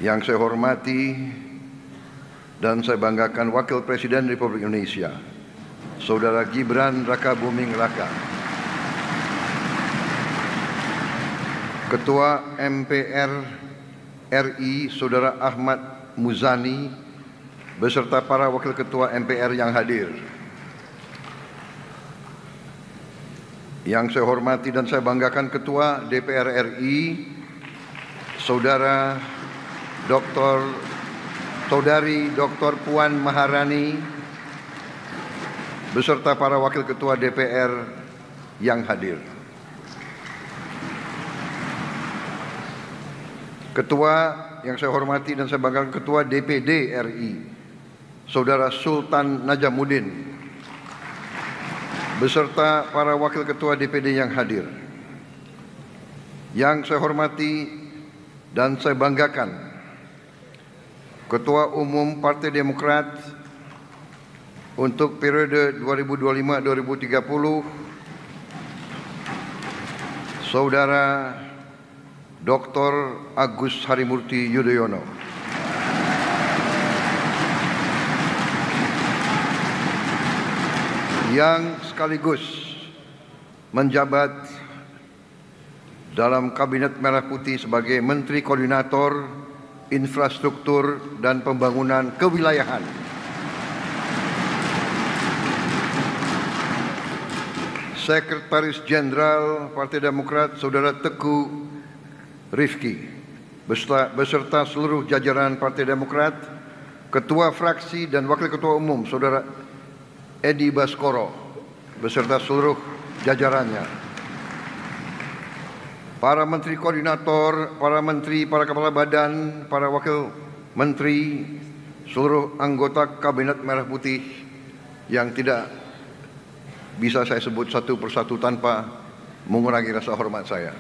Yang saya hormati dan saya banggakan Wakil Presiden Republik Indonesia, Saudara Gibran Rakabuming Raka, Ketua MPR RI Saudara Ahmad Muzani beserta para Wakil Ketua MPR yang hadir. Yang saya hormati dan saya banggakan Ketua DPR RI Saudari Dr. Puan Maharani beserta para Wakil Ketua DPR yang hadir. Ketua yang saya hormati dan saya banggakan Ketua DPD RI Saudara Sultan Najamuddin beserta para Wakil Ketua DPD yang hadir. Yang saya hormati dan saya banggakan Ketua Umum Partai Demokrat untuk periode 2025-2030 Saudara Dr. Agus Harimurti Yudhoyono. Yang sekaligus menjabat dalam Kabinet Merah Putih sebagai Menteri Koordinator Infrastruktur dan Pembangunan Kewilayahan. Sekretaris Jenderal Partai Demokrat Saudara Teguh Rifki beserta seluruh jajaran Partai Demokrat, Ketua Fraksi dan Wakil Ketua Umum Saudara Edi Baskoro beserta seluruh jajarannya. Para Menteri Koordinator, para Menteri, para Kepala Badan, para Wakil Menteri, seluruh anggota Kabinet Merah Putih yang tidak bisa saya sebut satu persatu tanpa mengurangi rasa hormat saya.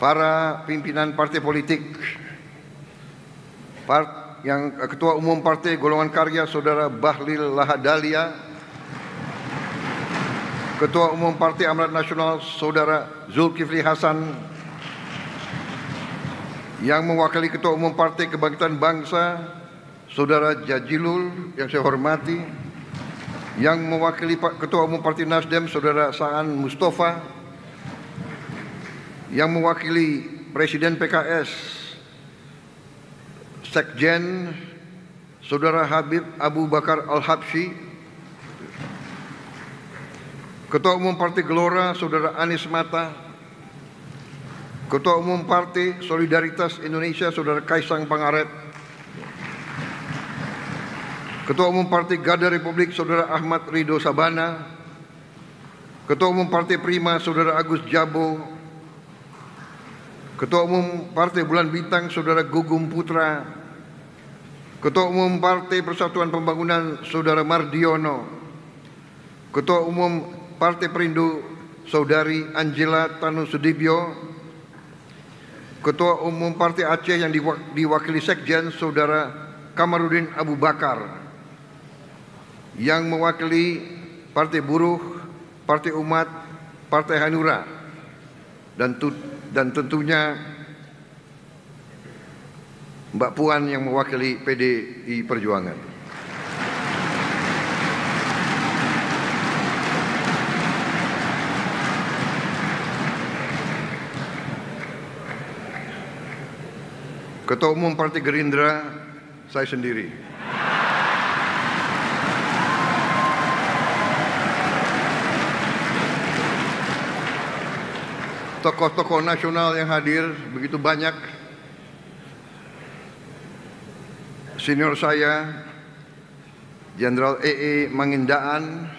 Para pimpinan partai politik, yang Ketua Umum Partai Golongan Karya Saudara Bahlil Lahadalia, Ketua Umum Partai Amanat Nasional Saudara Zulkifli Hasan, yang mewakili Ketua Umum Partai Kebangkitan Bangsa Saudara Jajilul yang saya hormati, yang mewakili Ketua Umum Partai Nasdem Saudara Saan Mustafa, yang mewakili Presiden PKS Sekjen Saudara Habib Abu Bakar Al-Habsyi, Ketua Umum Partai Gelora Saudara Anies Mata, Ketua Umum Partai Solidaritas Indonesia Saudara Kaisang Pangarep, Ketua Umum Partai Garda Republik Saudara Ahmad Ridho Sabana, Ketua Umum Partai Prima Saudara Agus Jabo, Ketua Umum Partai Bulan Bintang Saudara Gugum Putra, Ketua Umum Partai Persatuan Pembangunan Saudara Mardiono, Ketua Umum Partai Perindo Saudari Angela Tanu Sudibyo, Ketua Umum Partai Aceh yang diwakili Sekjen Saudara Kamarudin Abu Bakar, yang mewakili Partai Buruh, Partai Umat, Partai Hanura, dan tentunya Mbak Puan yang mewakili PDI Perjuangan. Ketua Umum Partai Gerindra saya sendiri. Tokoh-tokoh nasional yang hadir begitu banyak. Senior saya Jenderal EE Mangindaan,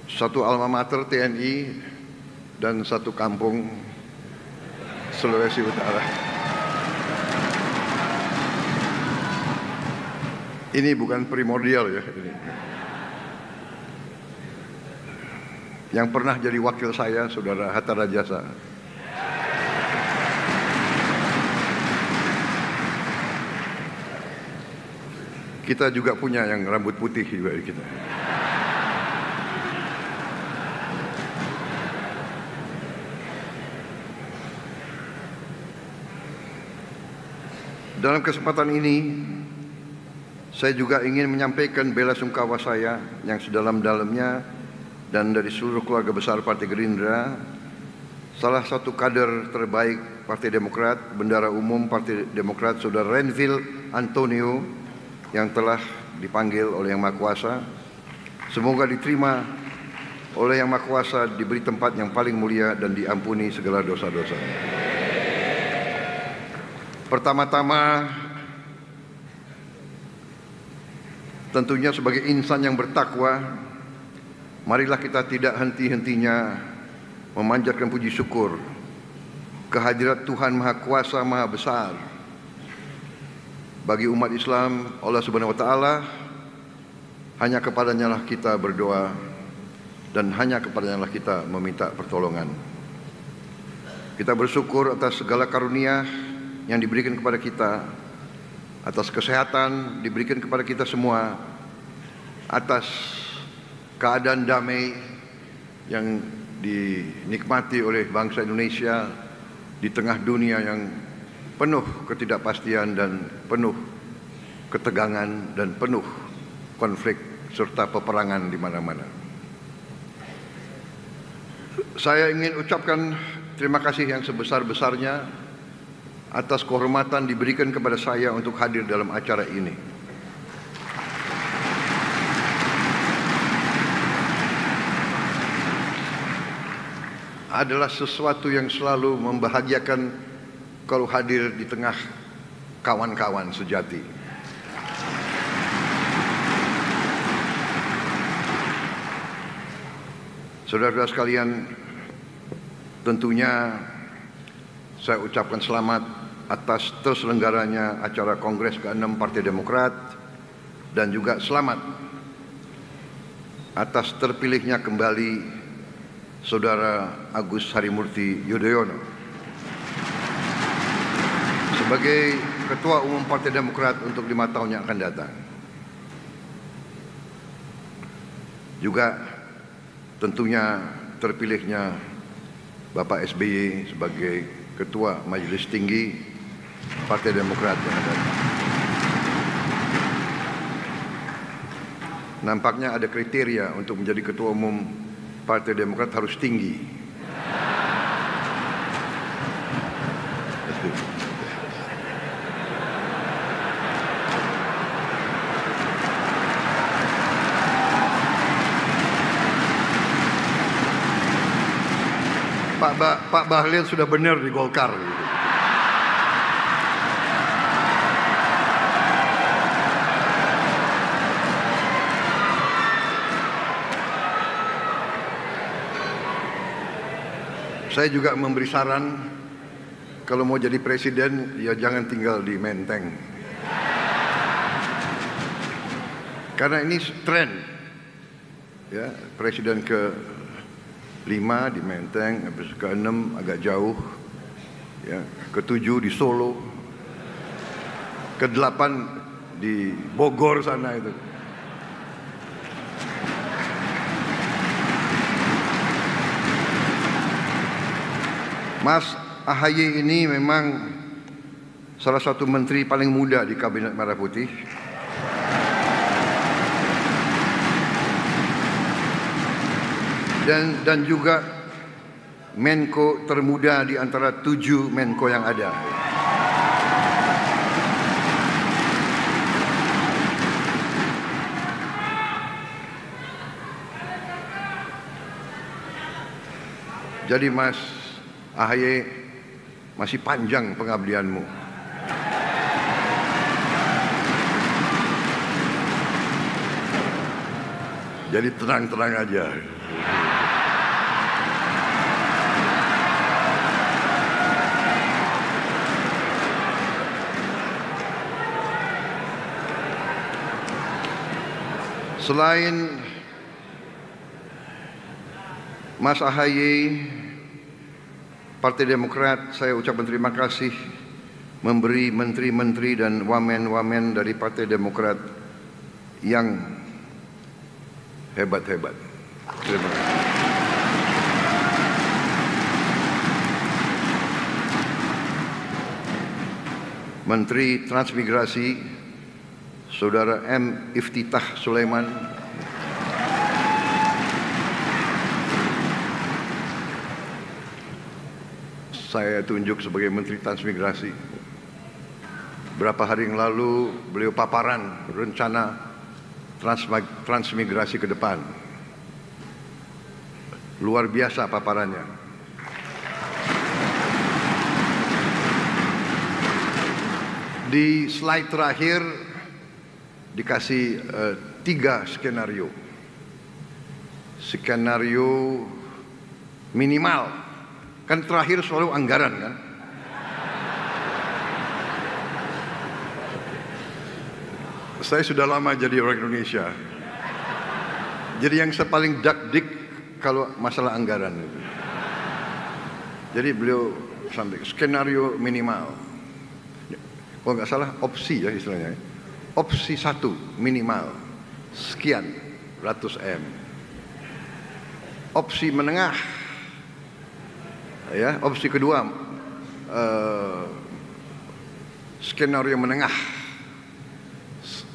satu alma mater TNI dan satu kampung Sulawesi Utara. Ini bukan primordial ya. Yang pernah jadi wakil saya Saudara Hatta Rajasa. Kita juga punya yang rambut putih juga kita. Dalam kesempatan ini, saya juga ingin menyampaikan bela sungkawa saya yang sedalam-dalamnya dan dari seluruh keluarga besar Partai Gerindra, salah satu kader terbaik Partai Demokrat, Bendara Umum Partai Demokrat, Saudara Renvil Antonio, yang telah dipanggil oleh Yang Maha Kuasa. Semoga diterima oleh Yang Maha Kuasa, diberi tempat yang paling mulia dan diampuni segala dosa-dosa. Pertama-tama, tentunya sebagai insan yang bertakwa, marilah kita tidak henti-hentinya memanjatkan puji syukur kehadirat Tuhan Maha Kuasa, Maha Besar. Bagi umat Islam, Allah Subhanahu wa Ta'ala, hanya kepadanya lah kita berdoa dan hanya kepadanya lah kita meminta pertolongan. Kita bersyukur atas segala karunia yang diberikan kepada kita, atas kesehatan diberikan kepada kita semua, atas keadaan damai yang dinikmati oleh bangsa Indonesia di tengah dunia yang penuh ketidakpastian dan penuh ketegangan dan penuh konflik serta peperangan di mana-mana. Saya ingin ucapkan terima kasih yang sebesar-besarnya atas kehormatan diberikan kepada saya untuk hadir dalam acara ini. Adalah sesuatu yang selalu membahagiakan kalau hadir di tengah kawan-kawan sejati. Saudara-saudara sekalian, tentunya saya ucapkan selamat atas terselenggaranya acara Kongres ke-6 Partai Demokrat dan juga selamat atas terpilihnya kembali Saudara Agus Harimurti Yudhoyono sebagai Ketua Umum Partai Demokrat untuk 5 tahun yang akan datang. Juga tentunya terpilihnya Bapak SBY sebagai Ketua Majelis Tinggi Partai Demokrat yang ada. Nampaknya ada kriteria untuk menjadi Ketua Umum Partai Demokrat harus tinggi. Pak Bahlil sudah benar di Golkar gitu. Saya juga memberi saran, kalau mau jadi presiden, ya jangan tinggal di Menteng. Karena ini tren, ya, presiden ke-5 di Menteng, habis ke-6 agak jauh, ya, ke-7 di Solo, ke-8 di Bogor sana itu. Mas AHY ini memang salah satu menteri paling muda di Kabinet Merah Putih. Dan juga Menko termuda di antara 7 Menko yang ada. Jadi Mas AHY, masih panjang pengabdianmu. Jadi tenang-tenang aja. Selain Mas AHY, Partai Demokrat, saya ucapkan terima kasih memberi menteri-menteri dan wamen-wamen dari Partai Demokrat yang hebat-hebat. Terima kasih. Menteri Transmigrasi Saudara M. Iftitah Sulaiman, saya tunjuk sebagai Menteri Transmigrasi. Berapa hari yang lalu beliau paparan rencana transmigrasi ke depan. Luar biasa paparannya. Di slide terakhir dikasih 3 skenario. Skenario minimal, kan terakhir selalu anggaran kan. Saya sudah lama jadi orang Indonesia. Jadi yang saya paling dak-dik kalau masalah anggaran itu. Jadi beliau sampai skenario minimal. Kalau nggak salah opsi ya istilahnya. Opsi 1 minimal sekian ratus M. Opsi menengah, ya, opsi kedua skenario menengah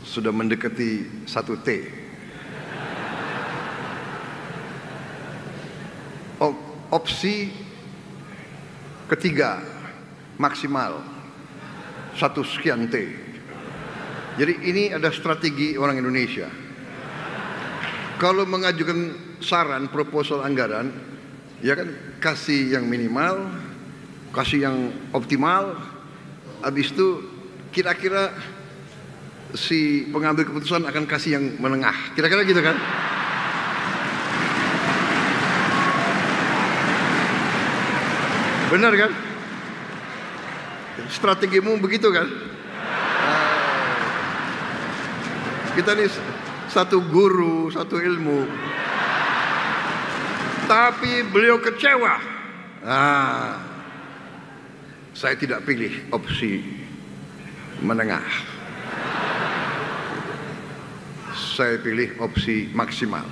sudah mendekati 1 T. Opsi ketiga maksimal 1 sekian T. Jadi ini ada strategi orang Indonesia. Kalau mengajukan saran proposal anggaran, ya kan kasih yang minimal, kasih yang optimal, habis itu kira-kira si pengambil keputusan akan kasih yang menengah. Kira-kira gitu kan? Benar kan? Strategimu begitu kan? Kita ini satu guru, satu ilmu. Tapi beliau kecewa. Saya tidak pilih opsi menengah. Saya pilih opsi maksimal.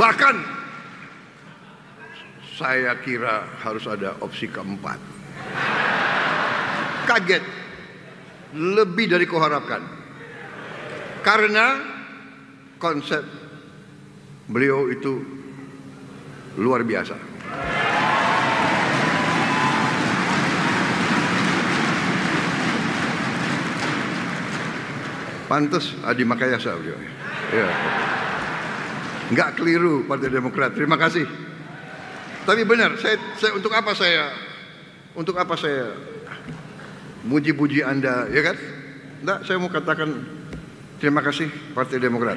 Bahkan saya kira harus ada opsi keempat. Kaget, lebih dari kuharapkan. Karena konsep beliau itu luar biasa. Pantes Adi Makayasa beliau. Ya. Nggak keliru Partai Demokrat. Terima kasih. Tapi benar, saya untuk apa saya muji-puji Anda, ya kan? Enggak, saya mau katakan terima kasih Partai Demokrat.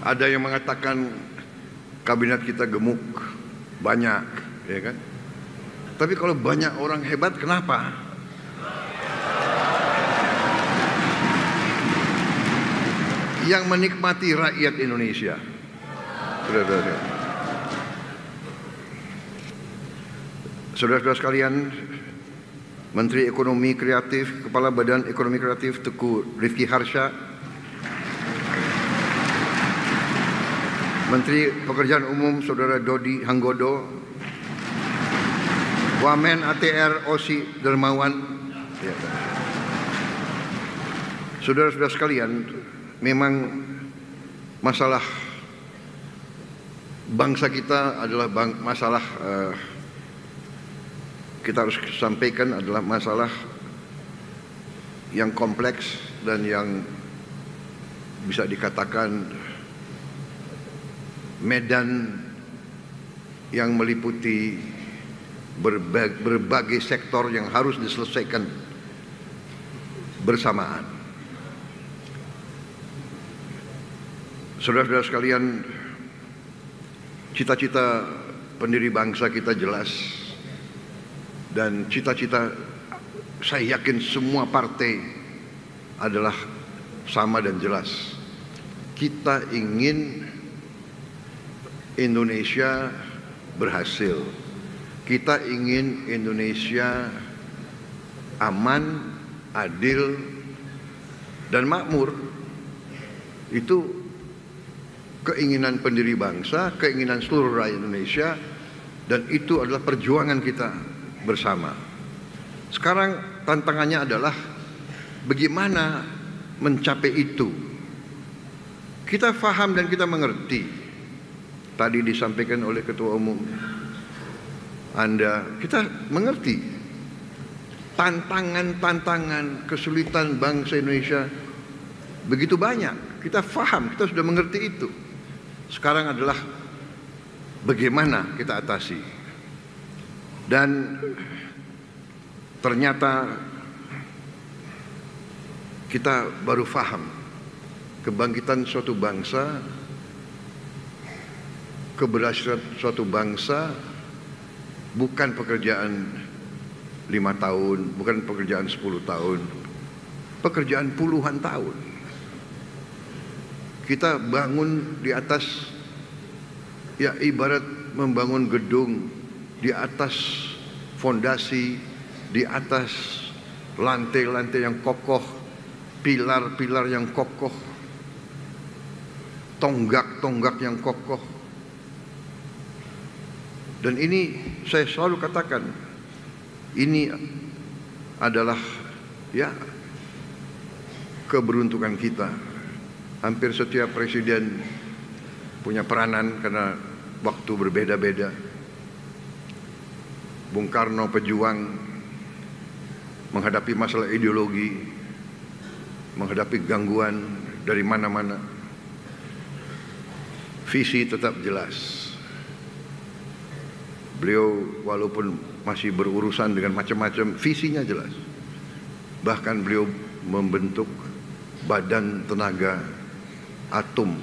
Ada yang mengatakan kabinet kita gemuk, banyak, ya kan? Tapi kalau banyak orang hebat, kenapa? Yang menikmati rakyat Indonesia. Saudara-saudara sekalian, Menteri Ekonomi Kreatif, Kepala Badan Ekonomi Kreatif Teguh Rifki Harsha, Menteri Pekerjaan Umum Saudara Dodi Hanggodo, Wamen ATR Osi Dermawan, ya. Saudara-saudara sekalian, memang masalah bangsa kita adalah masalah kita harus sampaikan adalah masalah yang kompleks dan yang bisa dikatakan medan yang meliputi berbagai sektor yang harus diselesaikan bersamaan. Saudara-saudara sekalian, cita-cita pendiri bangsa kita jelas, dan cita-cita saya yakin semua partai adalah sama dan jelas. Kita ingin Indonesia berhasil. Kita ingin Indonesia aman, adil, dan makmur. Itu keinginan pendiri bangsa, keinginan seluruh rakyat Indonesia, dan itu adalah perjuangan kita bersama. Sekarang tantangannya adalah bagaimana mencapai itu. Kita faham dan kita mengerti. Tadi disampaikan oleh Ketua Umum Anda, kita mengerti tantangan-tantangan kesulitan bangsa Indonesia begitu banyak. Kita faham, kita sudah mengerti itu. Sekarang adalah bagaimana kita atasi. Dan ternyata kita baru faham kebangkitan suatu bangsa, keberhasilan suatu bangsa bukan pekerjaan 5 tahun, bukan pekerjaan 10 tahun, pekerjaan puluhan tahun. Kita bangun di atas, ya ibarat membangun gedung di atas fondasi, di atas lantai-lantai yang kokoh, pilar-pilar yang kokoh, tonggak-tonggak yang kokoh. Dan ini saya selalu katakan, ini adalah ya keberuntungan kita. Hampir setiap presiden punya peranan karena waktu berbeda-beda. Bung Karno pejuang menghadapi masalah ideologi, menghadapi gangguan dari mana-mana. Visi tetap jelas. Beliau walaupun masih berurusan dengan macam-macam, visinya jelas. Bahkan beliau membentuk Badan Tenaga Atom.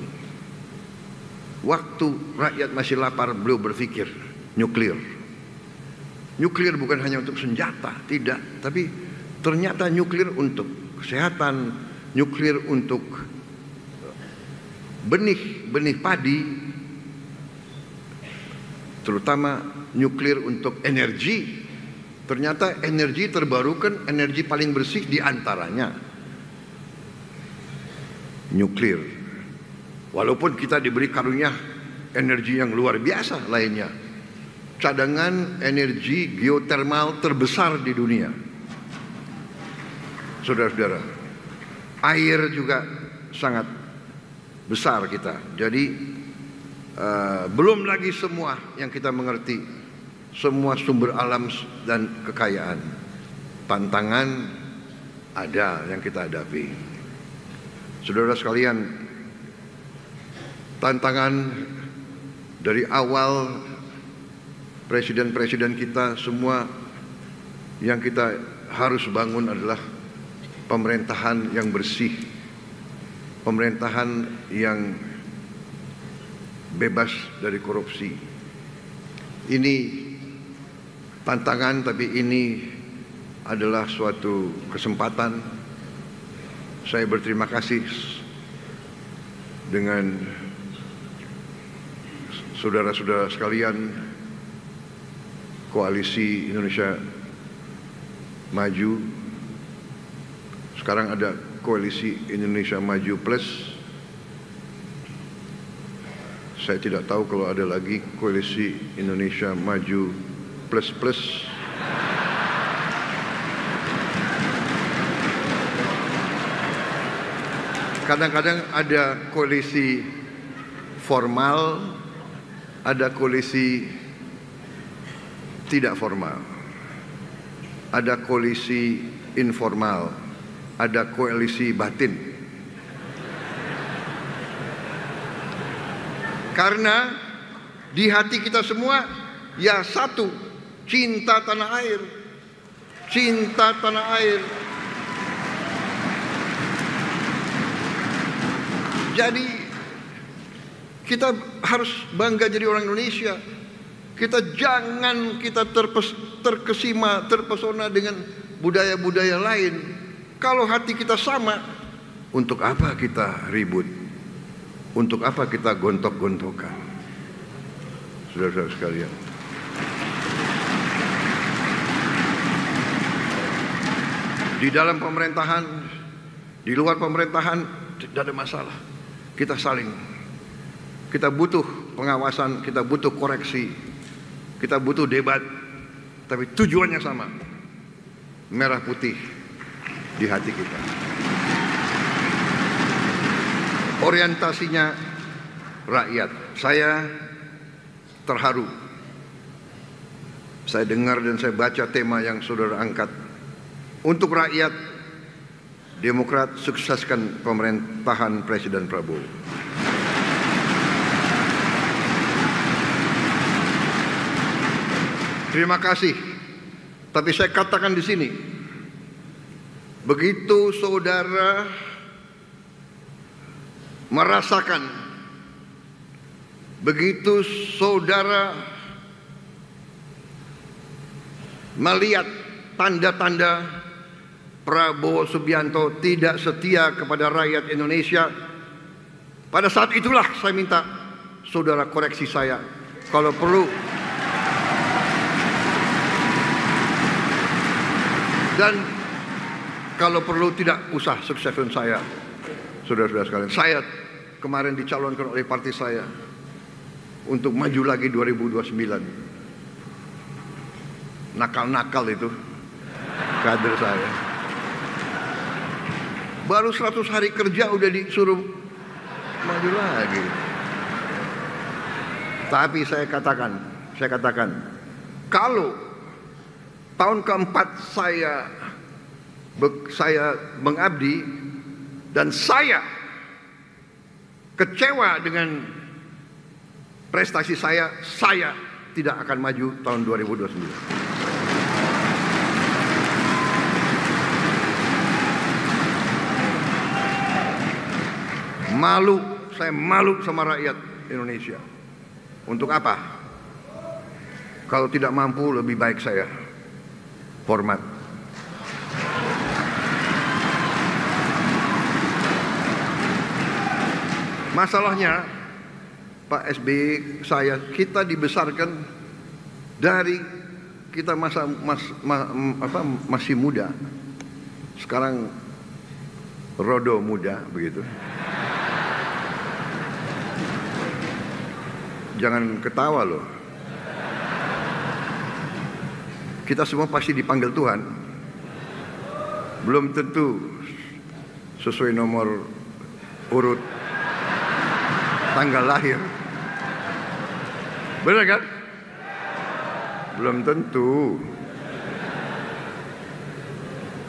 Waktu rakyat masih lapar, beliau berpikir nuklir. Nuklir bukan hanya untuk senjata, tidak, tapi ternyata nuklir untuk kesehatan, nuklir untuk benih padi, terutama nuklir untuk energi. Ternyata energi terbarukan, energi paling bersih diantaranya nuklir. Walaupun kita diberi karunia energi yang luar biasa lainnya, cadangan energi geotermal terbesar di dunia. Saudara-saudara, air juga sangat besar kita. Jadi belum lagi semua yang kita mengerti, semua sumber alam dan kekayaan. Tantangan ada yang kita hadapi. Saudara sekalian, tantangan dari awal presiden-presiden kita semua yang kita harus bangun adalah pemerintahan yang bersih, pemerintahan yang bebas dari korupsi. Ini tantangan, tapi ini adalah suatu kesempatan. Saya berterima kasih dengan saudara-saudara sekalian, Koalisi Indonesia Maju. Sekarang ada Koalisi Indonesia Maju Plus. Saya tidak tahu kalau ada lagi Koalisi Indonesia Maju Plus Plus. Kadang-kadang ada koalisi formal, ada koalisi tidak formal, ada koalisi informal, ada koalisi batin. Karena di hati kita semua ya satu, cinta tanah air, cinta tanah air. Jadi kita harus bangga jadi orang Indonesia. Kita jangan terkesima, terpesona dengan budaya-budaya lain. Kalau hati kita sama, untuk apa kita ribut? Untuk apa kita gontok-gontokan? Saudara-saudara sekalian, di dalam pemerintahan, di luar pemerintahan tidak ada masalah. kita butuh pengawasan, kita butuh koreksi, kita butuh debat, tapi tujuannya sama, merah putih di hati kita. Orientasinya rakyat. Saya terharu. Saya dengar dan saya baca tema yang saudara angkat. Untuk rakyat, Demokrat sukseskan pemerintahan Presiden Prabowo. Terima kasih. Tapi saya katakan di sini, begitu saudara merasakan, begitu saudara melihat tanda-tanda Prabowo Subianto tidak setia kepada rakyat Indonesia, pada saat itulah saya minta saudara koreksi saya. Kalau perlu, dan kalau perlu tidak usah sukseskan saya, saudara-saudara sekalian. Saya kemarin dicalonkan oleh partai saya untuk maju lagi 2029. Nakal-nakal itu kader saya. Baru 100 hari kerja udah disuruh maju lagi. Tapi saya katakan, kalau tahun keempat saya mengabdi dan saya kecewa dengan prestasi saya tidak akan maju tahun 2029. Saya malu sama rakyat Indonesia. Untuk apa? Kalau tidak mampu, lebih baik saya format. Masalahnya Pak SBY, kita dibesarkan dari kita masih muda. Sekarang rodo muda begitu. Jangan ketawa loh. Kita semua pasti dipanggil Tuhan. Belum tentu sesuai nomor urut tanggal lahir. Benar kan? Belum tentu.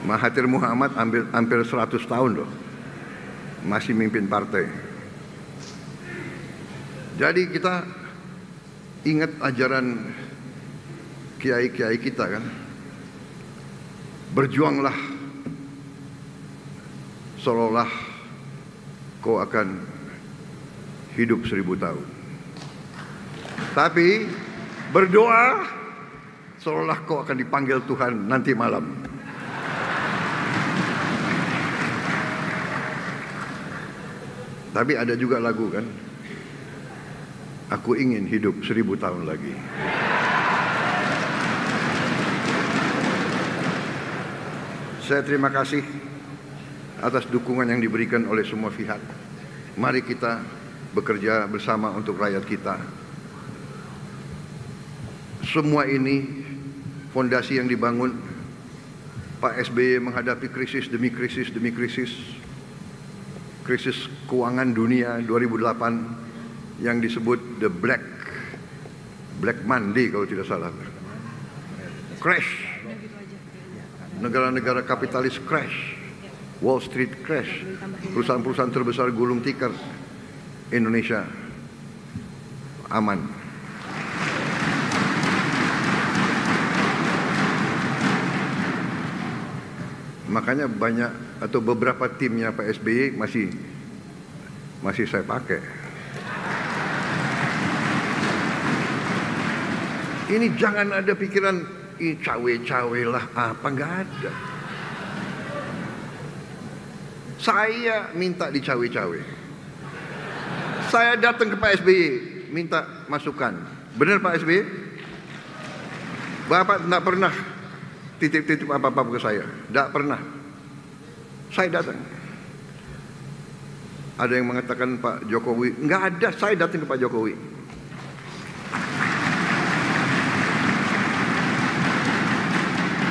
Mahathir Muhammad hampir 100 tahun loh, masih mimpin partai. Jadi kita ingat ajaran kiai-kiai kita kan, berjuanglah seolah kau akan hidup 1000 tahun, tapi berdoa seolah kau akan dipanggil Tuhan nanti malam. Tapi ada juga lagu kan, aku ingin hidup 1000 tahun lagi. Saya terima kasih atas dukungan yang diberikan oleh semua pihak. Mari kita bekerja bersama untuk rakyat kita. Semua ini fondasi yang dibangun Pak SBY menghadapi krisis demi krisis demi krisis. Krisis keuangan dunia 2008 yang disebut the Black Monday kalau tidak salah. Crash. Negara-negara kapitalis crash, Wall Street crash, perusahaan-perusahaan terbesar gulung tikar, Indonesia aman. Makanya banyak atau beberapa timnya Pak SBY masih saya pakai. Ini jangan ada pikiran cawe-cawe lah apa, nggak ada. Saya minta dicawe-cawe. Saya datang ke Pak SBY minta masukan. Benar Pak SBY? Bapak tidak pernah titip-titip apa-apa ke saya. Tidak pernah. Saya datang. Ada yang mengatakan Pak Jokowi, nggak ada, saya datang ke Pak Jokowi.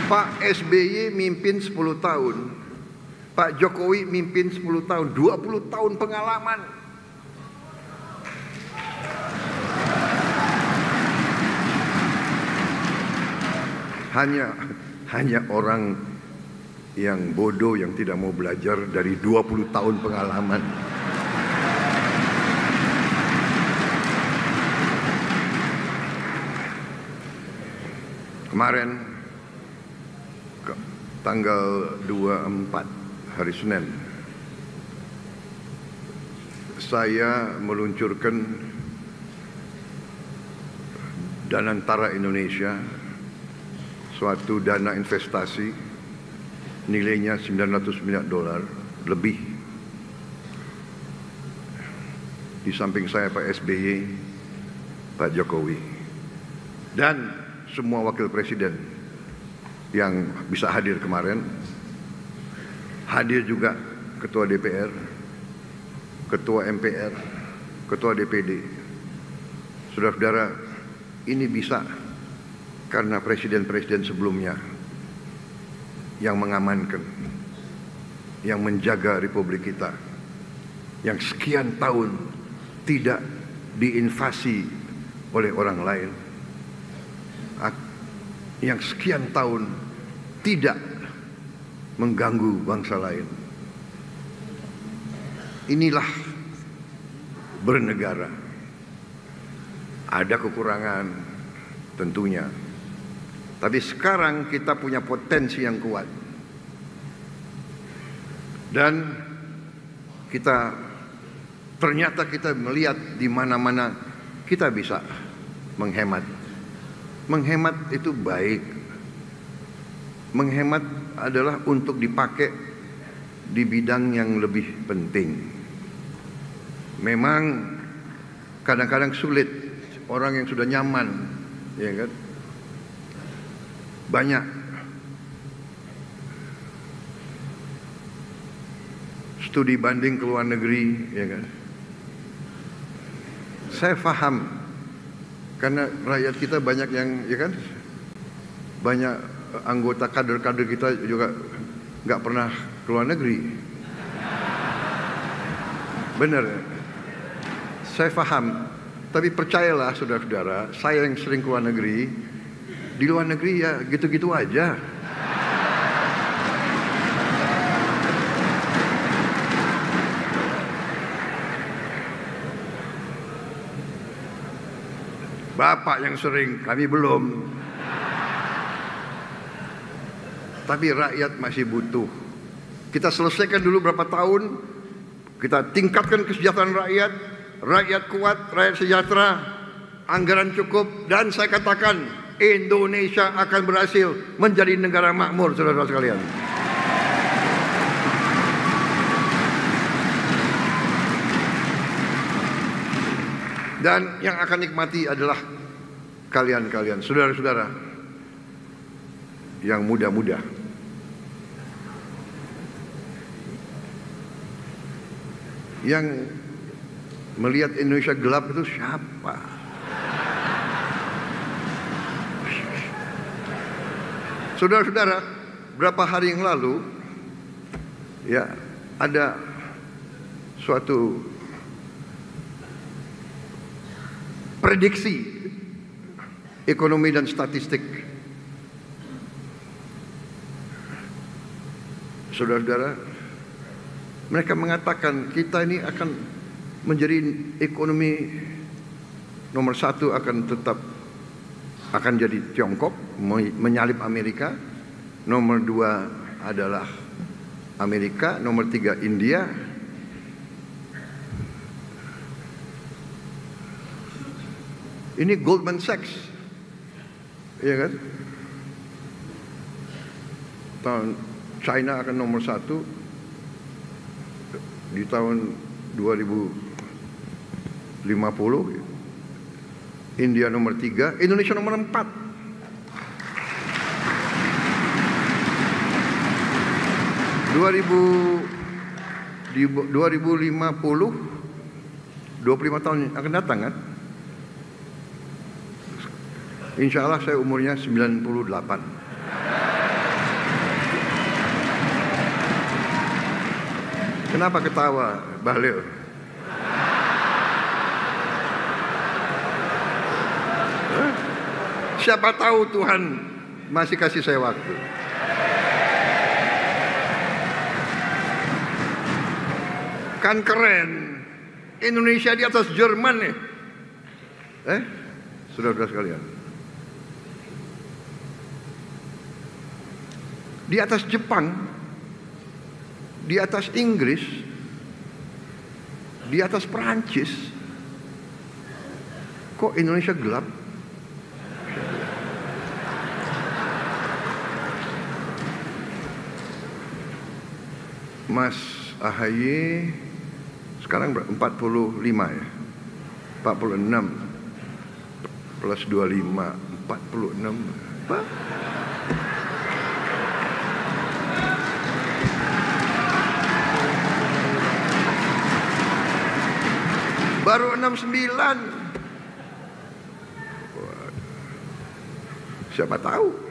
Pak SBY mimpin 10 tahun, Pak Jokowi mimpin 10 tahun, 20 tahun pengalaman. Hanya orang yang bodoh yang tidak mau belajar dari 20 tahun pengalaman. Kemarin tanggal 24 hari Senin, saya meluncurkan Danantara Indonesia, suatu dana investasi nilainya $900 miliar lebih. Di samping saya Pak SBY, Pak Jokowi, dan semua wakil presiden yang bisa hadir kemarin. Hadir juga Ketua DPR, Ketua MPR, Ketua DPD. Saudara-saudara, ini bisa karena presiden-presiden sebelumnya yang mengamankan, yang menjaga republik kita, yang sekian tahun tidak diinvasi oleh orang lain, yang sekian tahun tidak mengganggu bangsa lain. Inilah bernegara. Ada kekurangan tentunya, tapi sekarang kita punya potensi yang kuat, dan ternyata kita melihat di mana-mana kita bisa menghemat. Menghemat itu baik. Menghemat adalah untuk dipakai di bidang yang lebih penting. Memang kadang-kadang sulit orang yang sudah nyaman, ya kan? Banyak studi banding ke luar negeri, ya kan? Saya paham, karena rakyat kita banyak yang, ya kan, banyak anggota kader-kader kita juga nggak pernah ke luar negeri. Benar, saya paham. Tapi percayalah saudara-saudara, saya yang sering ke luar negeri, di luar negeri ya gitu-gitu aja. Bapak yang sering, kami belum. Tapi rakyat masih butuh. Kita selesaikan dulu berapa tahun, kita tingkatkan kesejahteraan rakyat, rakyat kuat, rakyat sejahtera, anggaran cukup, dan saya katakan Indonesia akan berhasil menjadi negara makmur, saudara-saudara sekalian. Dan yang akan nikmati adalah kalian-kalian, saudara-saudara yang muda-muda. Yang melihat Indonesia gelap itu siapa? Saudara-saudara, berapa hari yang lalu ya ada suatu prediksi ekonomi dan statistik. Saudara-saudara, mereka mengatakan kita ini akan menjadi ekonomi nomor 1, akan jadi Tiongkok, menyalip Amerika. Nomor 2 adalah Amerika, nomor 3 India. Ini Goldman Sachs, ya kan? China akan nomor 1 di tahun 2050, India nomor 3, Indonesia nomor 4. di 2050, 25 tahun yang akan datang kan, insya Allah saya umurnya 98. Kenapa ketawa, Bahlil? Siapa tahu Tuhan masih kasih saya waktu. Kan keren, Indonesia di atas Jerman nih. Saudara-saudara sekalian, di atas Jepang, di atas Inggris, di atas Perancis. Kok Indonesia gelap? Mas AHY sekarang 45 ya, 46 plus 25, 46 apa? Baru 69. Siapa tahu?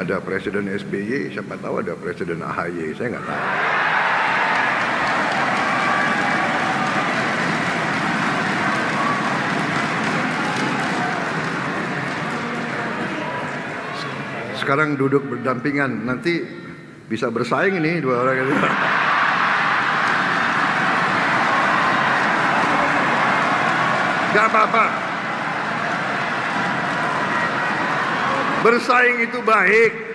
Ada Presiden SBY, siapa tahu ada Presiden AHY, saya nggak tahu. Sekarang duduk berdampingan, nanti bisa bersaing ini dua orang itu. Gak apa-apa. Bersaing itu baik.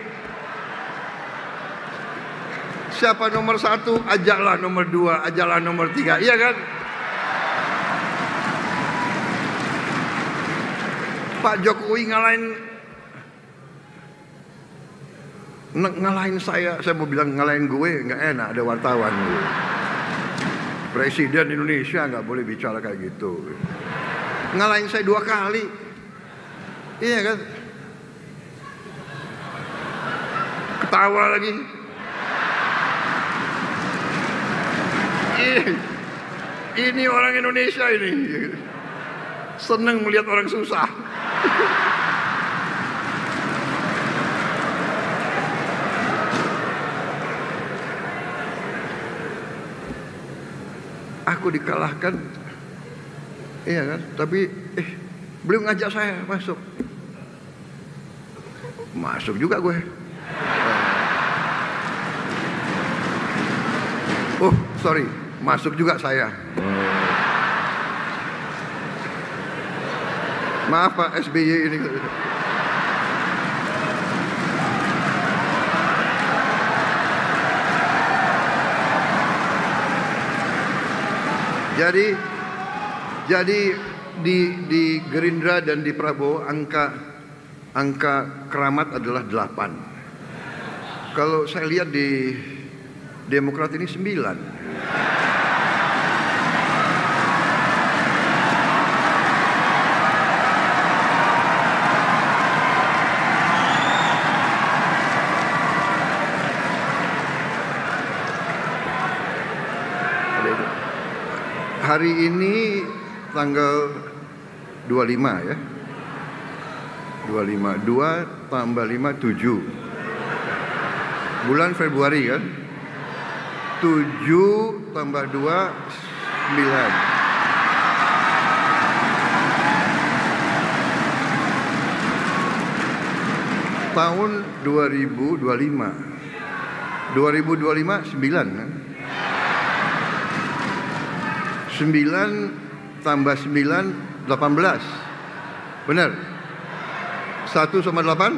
Siapa nomor 1, ajaklah nomor 2, ajaklah nomor 3, iya kan? Pak Jokowi ngalahin saya mau bilang ngalahin gue, nggak enak, ada wartawan. Presiden Indonesia nggak boleh bicara kayak gitu. Ngalahin saya 2 kali, iya kan? Ketawa lagi. Ini orang Indonesia ini senang melihat orang susah. Aku dikalahkan, iya kan? Tapi beliau ngajak saya masuk. Masuk juga gue. Oh, sorry, masuk juga saya. Maaf Pak SBY ini. Jadi di Gerindra dan di Prabowo angka keramat adalah 8. Kalau saya lihat di Demokrat ini 9. Hari ini tanggal 25 ya. 25, 2 tambah 5, 7. Bulan Februari kan. 7 tambah 2, 9. Tahun 2025. 2025 9 kan. 9 tambah 9, 18. Benar? 1 sama 8?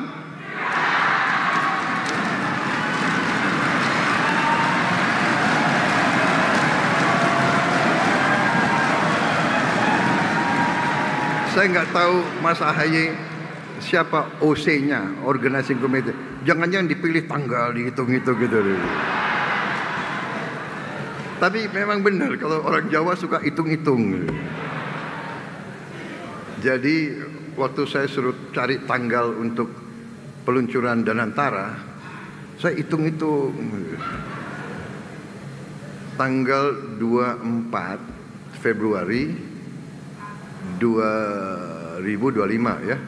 Saya nggak tahu Mas AHY siapa OC-nya, Organizing Committee. Jangan-jangan dipilih tanggal, dihitung-hitung gitu. Tapi memang benar kalau orang Jawa suka hitung-hitung. Jadi waktu saya suruh cari tanggal untuk peluncuran Danantara, saya hitung-hitung tanggal 24 Februari 2025 ya.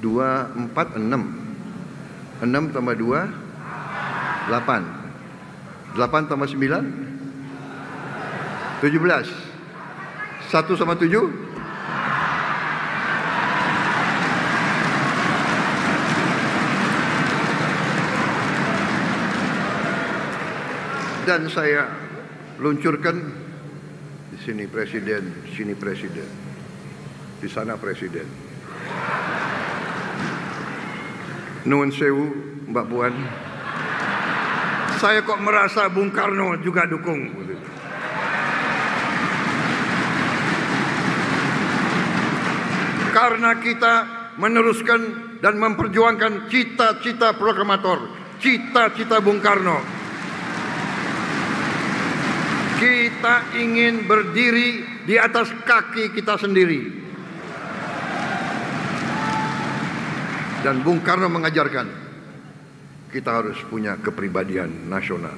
24 6 tambah 2 8 8 tambah 9 17 1 sama 7 dan saya luncurkan di sini presiden, sini presiden, di sana presiden. Nuwun sewu Mbak Puan, saya kok merasa Bung Karno juga dukung. Karena kita meneruskan dan memperjuangkan cita-cita proklamator, cita-cita Bung Karno. Kita ingin berdiri di atas kaki kita sendiri. Dan Bung Karno mengajarkan kita harus punya kepribadian nasional.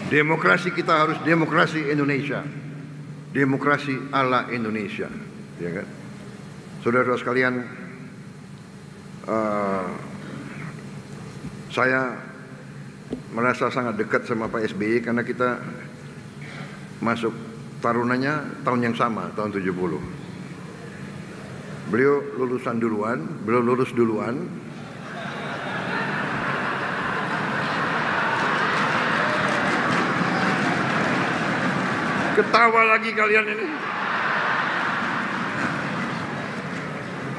Demokrasi kita harus demokrasi Indonesia. Demokrasi ala Indonesia, ya kan? Saudara-saudara sekalian, saya merasa sangat dekat sama Pak SBY karena kita masuk tarunanya tahun yang sama, tahun 70. Beliau lulusan duluan, beliau lulus duluan. Ketawa lagi kalian ini.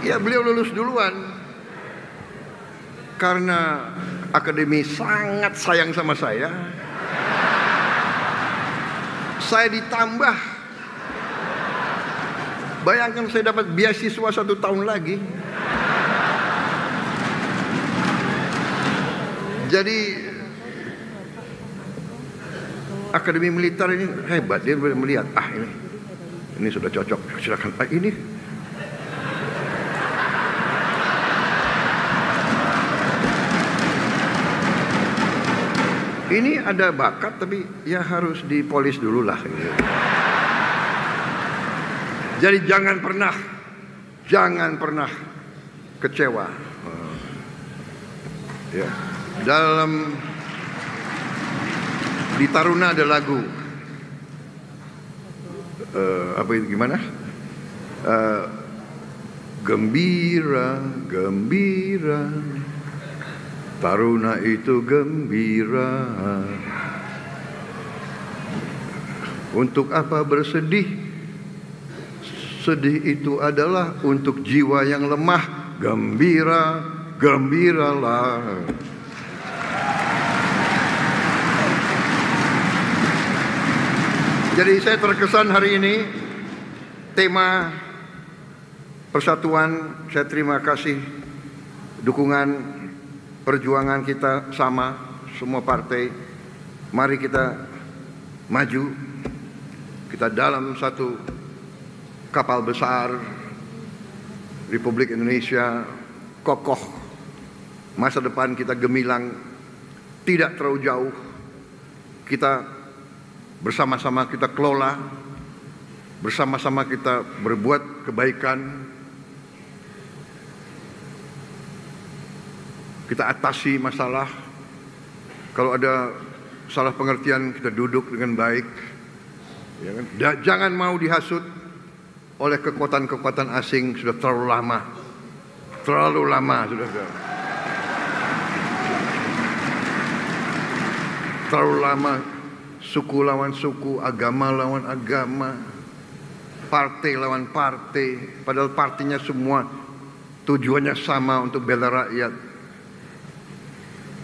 Ya, beliau lulus duluan karena akademi sangat sayang sama saya. Saya ditambah. Bayangkan saya dapat beasiswa 1 tahun lagi. Jadi akademi militer ini hebat. Dia melihat, ini sudah cocok, silakan. Ini ada bakat tapi ya harus dipolis dulu lah. Gitu. Jadi jangan pernah kecewa. Ya. Dalam di Taruna ada lagu gimana? Gembira, gembira. Taruna itu gembira. Untuk apa bersedih? Sedih itu adalah untuk jiwa yang lemah. Gembira, gembiralah. Jadi saya terkesan hari ini tema persatuan. Saya terima kasih dukungan perjuangan kita sama, semua partai. Mari kita maju. Kita dalam satu kapal besar Republik Indonesia, kokoh. Masa depan kita gemilang, tidak terlalu jauh. Kita bersama-sama kita kelola, bersama-sama kita berbuat kebaikan. Kita atasi masalah. Kalau ada salah pengertian, kita duduk dengan baik. Ya kan? Jangan mau dihasut oleh kekuatan-kekuatan asing. Sudah terlalu lama. Terlalu lama sudah. Terlalu lama. Suku lawan suku, agama lawan agama, partai lawan partai. Padahal partainya semua tujuannya sama, untuk bela rakyat.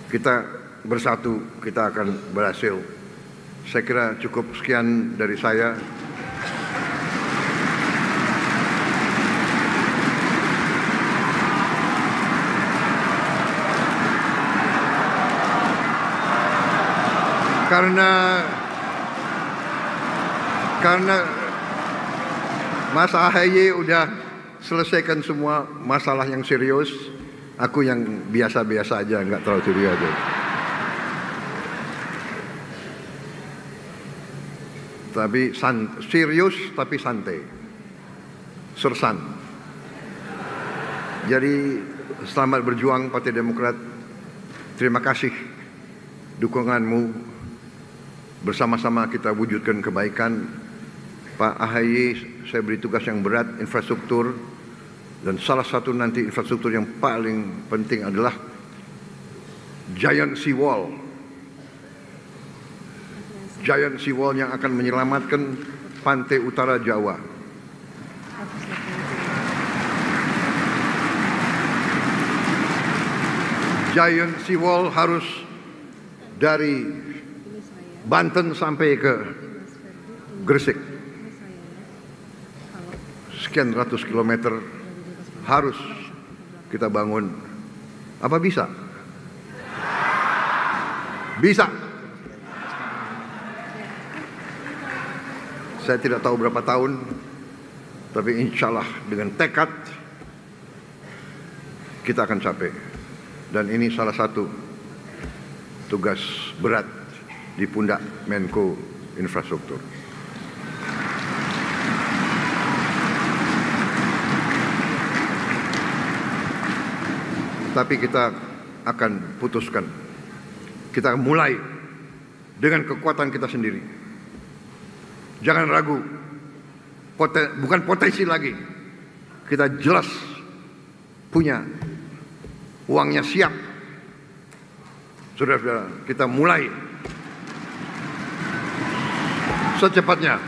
Kita bersatu, kita akan berhasil. Saya kira cukup sekian dari saya. Mas AHY udah selesaikan semua masalah yang serius. Aku yang biasa-biasa aja, nggak terlalu serius aja. Tapi serius tapi santai, sersan. Jadi selamat berjuang Partai Demokrat. Terima kasih dukunganmu. Bersama-sama kita wujudkan kebaikan. Pak AHY, saya beri tugas yang berat, infrastruktur. Dan salah satu nanti infrastruktur yang paling penting adalah Giant Seawall. Giant Seawall yang akan menyelamatkan pantai utara Jawa. Giant Seawall harus dari Banten sampai ke Gresik. Sekian ratus kilometer harus kita bangun. Apa bisa? Bisa. Saya tidak tahu berapa tahun, tapi insya Allah dengan tekad kita akan capai. Dan ini salah satu tugas berat di pundak Menko Infrastruktur. Tapi kita akan putuskan. Kita mulai dengan kekuatan kita sendiri. Jangan ragu. Bukan potensi lagi. Kita jelas punya uangnya siap. Saudara-saudara, kita mulai secepatnya.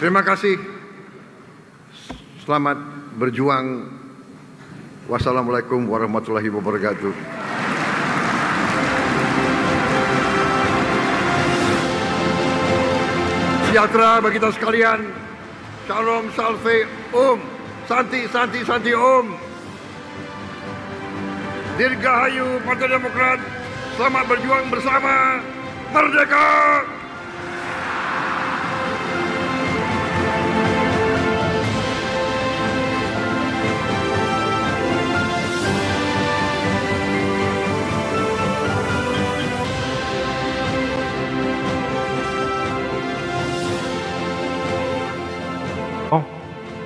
Terima kasih. Selamat berjuang. Wassalamualaikum warahmatullahi wabarakatuh. Sejahtera bagi kita sekalian. Shalom, salve, santi, santi, santi, Dirgahayu Partai Demokrat. Selamat berjuang bersama. Merdeka!